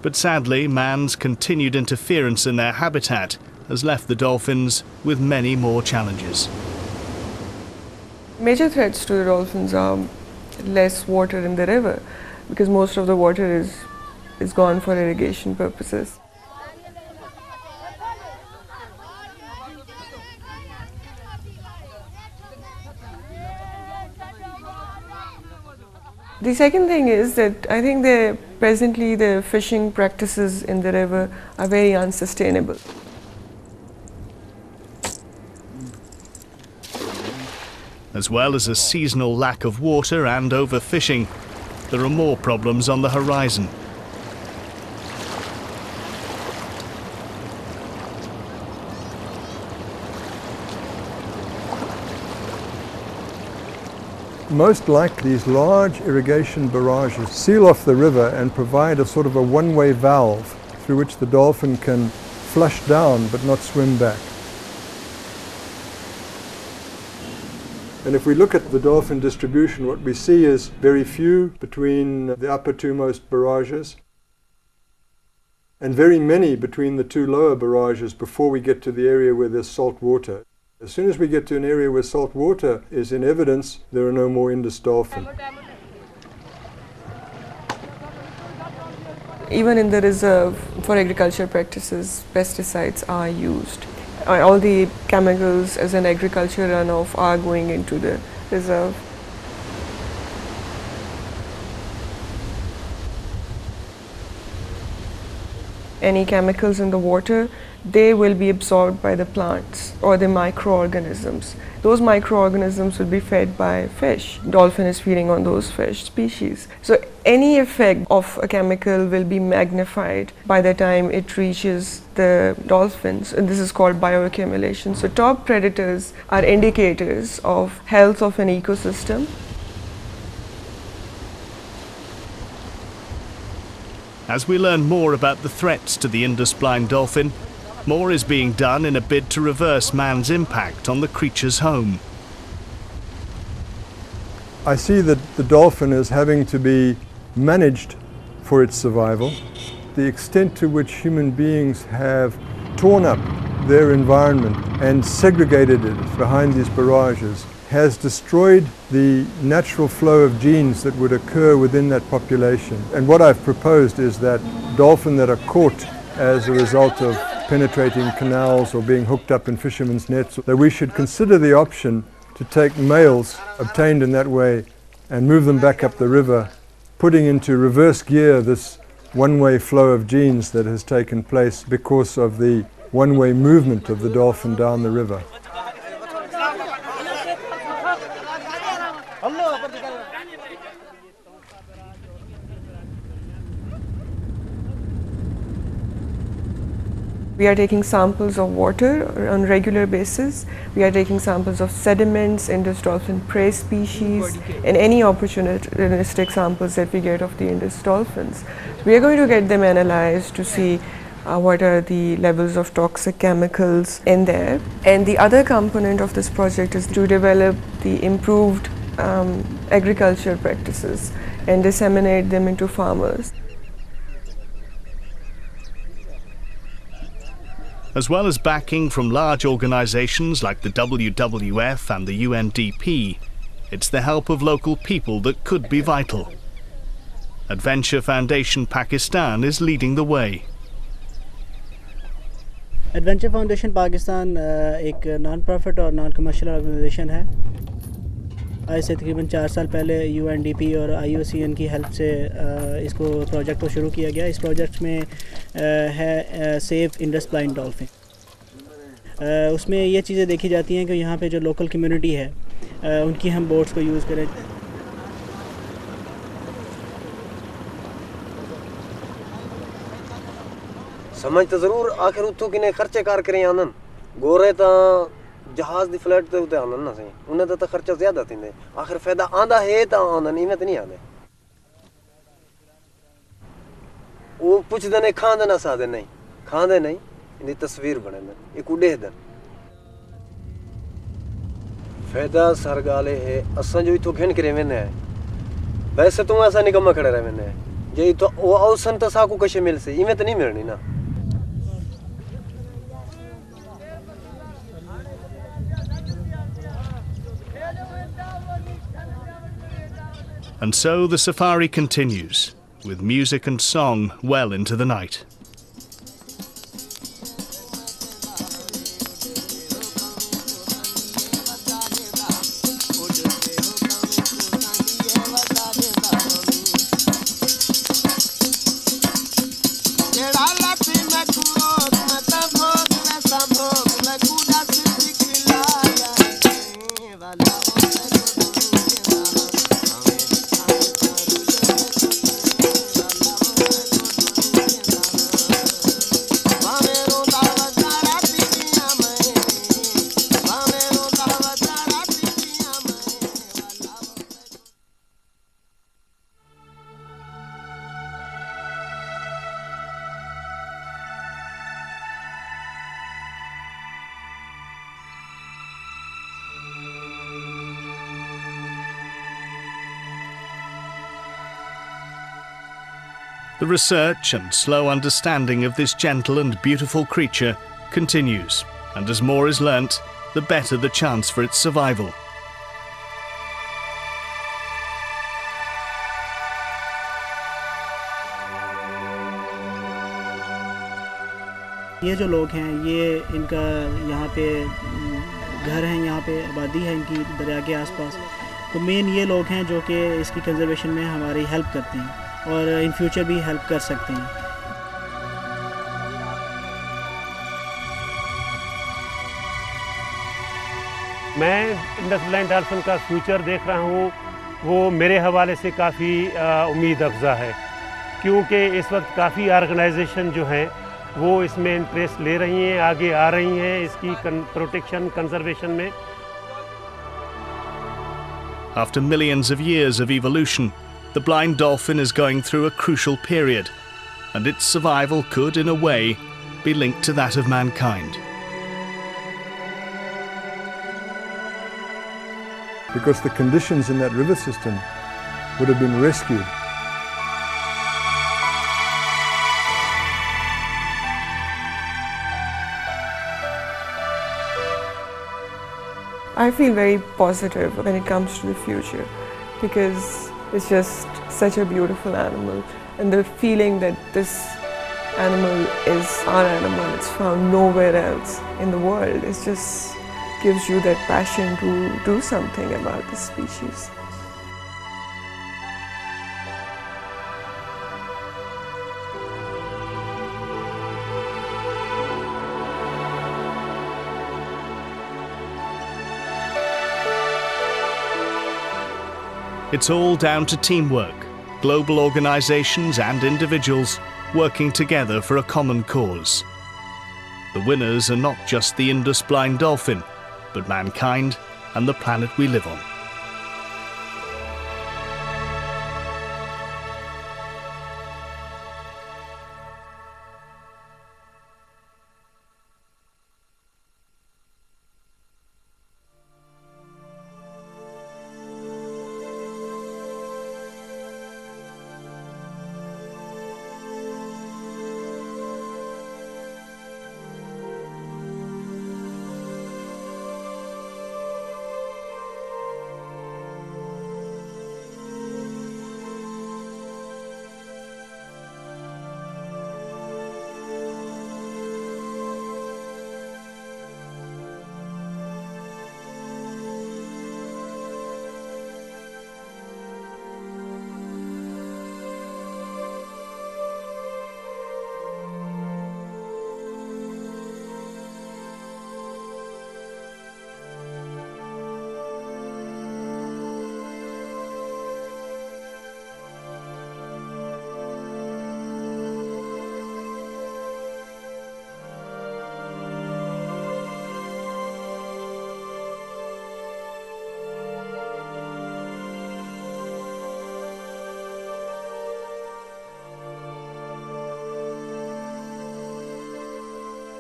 But sadly, man's continued interference in their habitat has left the dolphins with many more challenges. Major threats to the dolphins are less water in the river, because most of the water is gone for irrigation purposes. The second thing is that I think presently the fishing practices in the river are very unsustainable. As well as a seasonal lack of water and overfishing, there are more problems on the horizon. Most likely, these large irrigation barrages seal off the river and provide a sort of a one-way valve through which the dolphin can flush down but not swim back. And if we look at the dolphin distribution, what we see is very few between the upper two most barrages and very many between the two lower barrages before we get to the area where there's salt water. As soon as we get to an area where salt water is in evidence, there are no more Indus dolphin. Even in the reserve, for agriculture practices, pesticides are used. All the chemicals as an agriculture runoff are going into the reserve. Any chemicals in the water, they will be absorbed by the plants or the microorganisms. Those microorganisms will be fed by fish. Dolphin is feeding on those fish species. So any effect of a chemical will be magnified by the time it reaches the dolphins, and this is called bioaccumulation. So top predators are indicators of health of an ecosystem. As we learn more about the threats to the Indus blind dolphin, more is being done in a bid to reverse man's impact on the creature's home. I see that the dolphin is having to be managed for its survival. The extent to which human beings have torn up their environment and segregated it behind these barrages has destroyed the natural flow of genes that would occur within that population. And what I've proposed is that dolphin that are caught as a result of penetrating canals or being hooked up in fishermen's nets, that we should consider the option to take males obtained in that way and move them back up the river, putting into reverse gear this one-way flow of genes that has taken place because of the one-way movement of the dolphin down the river. We are taking samples of water on a regular basis. We are taking samples of sediments, Indus dolphin prey species, and any opportunistic samples that we get of the Indus dolphins. So we are going to get them analyzed to see what are the levels of toxic chemicals in there. And the other component of this project is to develop the improved agriculture practices and disseminate them into farmers. As well as backing from large organisations like the WWF and the UNDP, it's the help of local people that could be vital. Adventure Foundation Pakistan is leading the way. Adventure Foundation Pakistan एक non-profit और non-commercial organisation है. आज से तकरीबन 4 साल पहले UNDP और IUCN की हेल्प से इसको प्रोजेक्ट को शुरू किया गया. इस प्रोजेक्ट में है सेव इंडस ब्लाइंड डॉल्फिन. उसमें ये चीज़ें देखी जाती हैं कि यहाँ पे जो लोकल कम्युनिटी है उनकी हम बोट्स को यूज़ करें. समझ तो ज़रूर आखिर उतो किने खर्चे कार करें आनन गोरे ता जहाज दी फ्लाइट ते उते आनन ना सही उन्हें तो खर्चा ज़्यादा थींदे आखिर फ़ायदा आंदा है ता आनन इवें तो नहीं आंदे वो पुछदे ने खांदे ना सादे नहीं खांदे नहीं इनकी तस्वीर बने न ये कुडे दन फ़ायदा सरगाले है असन जो इतो घेन करे वेने वैसे तो ऐसा निकम्मा खड़े रहे वेने जे तो वो अवसन तो साकू कशे मिल से इवें तो नहीं मिलनी ना. And so the safari continues, with music and song well into the night. The research and slow understanding of this gentle and beautiful creature continues, and as more is learnt, the better the chance for its survival. ये जो लोग हैं ये इनका यहाँ पे घर हैं, यहाँ पे आबादी है इनकी दरिया के आसपास, तो मेन ये लोग हैं जो कि इसकी कंजर्वेशन में हमारी हेल्प करते हैं और इन फ्यूचर भी हेल्प कर सकते हैं. मैं इंडस ब्लाइंड डॉल्फिन का फ्यूचर देख रहा हूँ, वो मेरे हवाले से काफ़ी उम्मीद अफजा है, क्योंकि इस वक्त काफ़ी ऑर्गेनाइजेशन जो हैं वो इसमें इंटरेस्ट ले रही हैं, आगे आ रही हैं इसकी प्रोटेक्शन कंजर्वेशन में. After millions of years of evolution, the blind dolphin is going through a crucial period, and its survival could, in a way, be linked to that of mankind. Because the conditions in that river system would have been rescued. I feel very positive when it comes to the future because it's just such a beautiful animal, and the feeling that this animal is our animal, it's found nowhere else in the world, it just gives you that passion to do something about the species. It's all down to teamwork, global organisations and individuals working together for a common cause. The winners are not just the Indus blind dolphin, but mankind and the planet we live on.